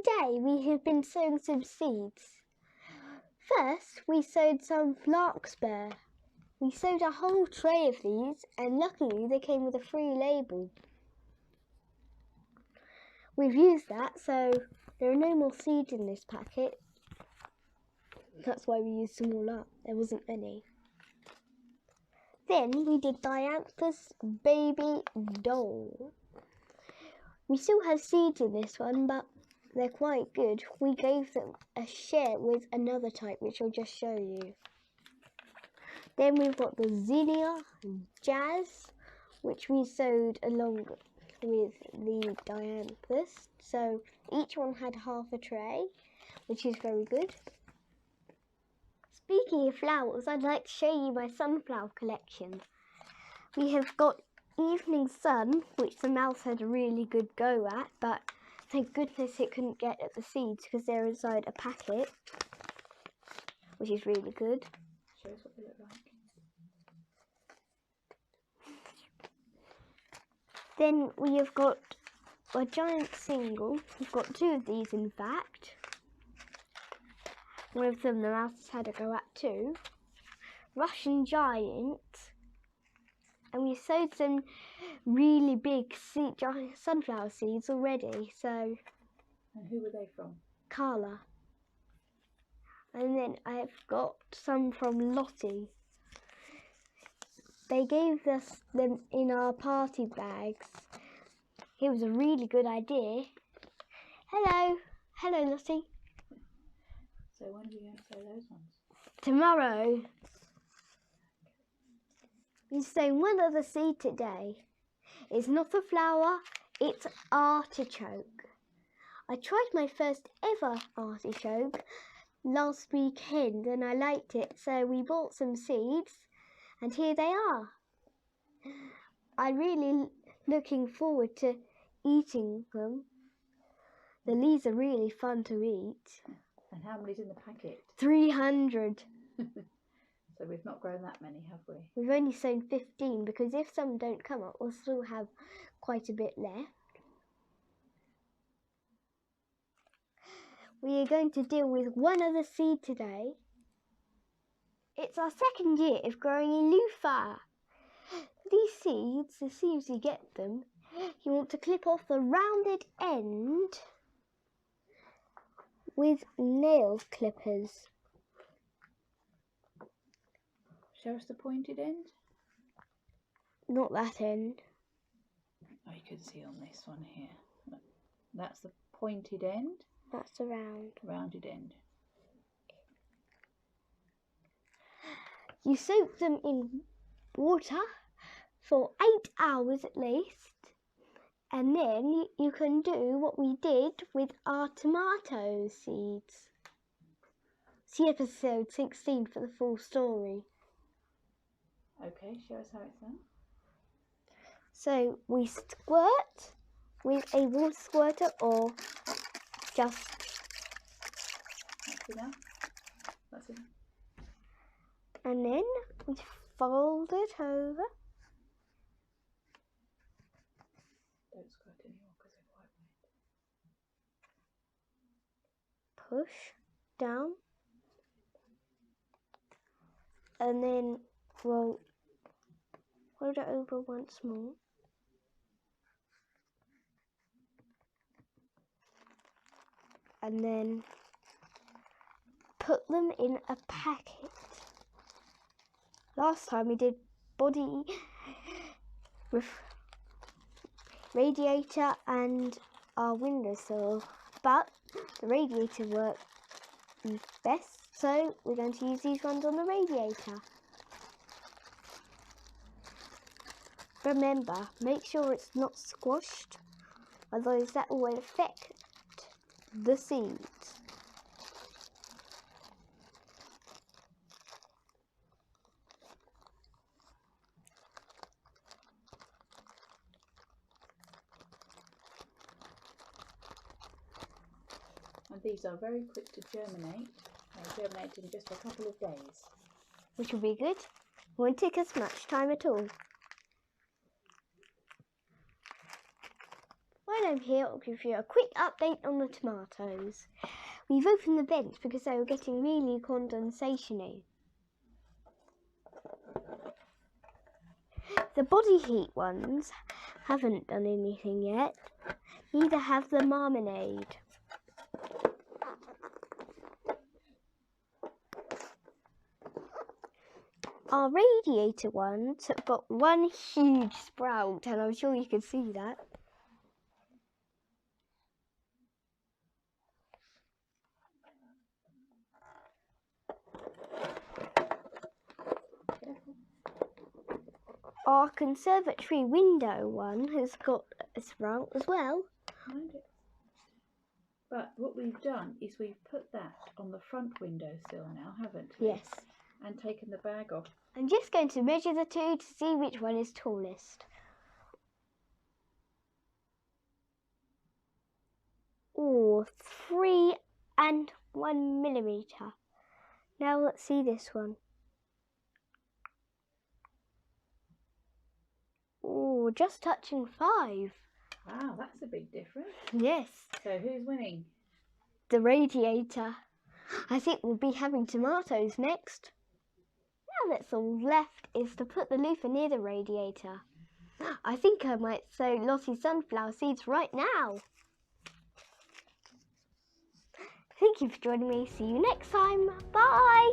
Today we have been sowing some seeds. First we sowed some larkspur. We sowed a whole tray of these and luckily they came with a free label. We've used that, so there are no more seeds in this packet. That's why we used them all up. There wasn't any. Then we did Dianthus baby doll. We still have seeds in this one, but they're quite good. We gave them a share with another type, which I'll just show you. Then we've got the Zinnia Jazz, which we sowed along with the Dianthus. So each one had half a tray, which is very good. Speaking of flowers, I'd like to show you my sunflower collection. We have got Evening Sun, which the mouse had a really good go at, but thank goodness it couldn't get at the seeds because they're inside a packet, which is really good. Show us what they look like. Then we have got a giant single. We've got two of these in fact. One of them the mouse has had a go at too. Russian Giant. And we sowed some really big giant sunflower seeds already. So. And who were they from? Carla. And then I've got some from Lottie. They gave us them in our party bags. It was a really good idea. Hello. Hello, Lottie. So when are we going to sow those ones? Tomorrow. We sow one other seed today. It's not a flower, it's artichoke. I tried my first ever artichoke last weekend and I liked it, so we bought some seeds and here they are. I'm really looking forward to eating them. The leaves are really fun to eat. And how many's in the packet? 300. So we've not grown that many, have we? We've only sown 15 because if some don't come up, we'll still have quite a bit left. We are going to deal with one other seed today. It's our second year of growing a loofah. These seeds, as soon as you get them, you want to clip off the rounded end with nail clippers. Show us the pointed end. Not that end. Oh, you can see on this one here. That's the pointed end. That's the rounded end. You soak them in water for 8 hours at least, and then you can do what we did with our tomato seeds. See episode 16 for the full story. Okay, show us how it's done. So we squirt with a water squirter or just... That's enough. That's enough. And then we fold it over. Don't squirt anymore because they're quite wet. Push down. And then we'll fold it over once more. And then put them in a packet. Last time we did body with radiator and our windowsill, but the radiator worked the best, so we're going to use these ones on the radiator. Remember, make sure it's not squashed, otherwise that will affect the seeds. And these are very quick to germinate. They germinate in just a couple of days. Which will be good. Won't take us much time at all. Well, time here, I'll give you a quick update on the tomatoes. We've opened the vents because they were getting really condensation-y. The body heat ones haven't done anything yet. Neither have the marmalade. Our radiator ones have got one huge sprout, and I'm sure you can see that. Our conservatory window one has got a sprout as well. But what we've done is we've put that on the front windowsill now, haven't we? Yes. And taken the bag off. I'm just going to measure the two to see which one is tallest. Oh, 3 and 1 millimetre. Now let's see this one. Oh, just touching 5. Wow, that's a big difference. Yes. So who's winning? The radiator. I think we'll be having tomatoes next. Now that's all left is to put the loofah near the radiator. I think I might sow Lottie's sunflower seeds right now. Thank you for joining me. See you next time. Bye.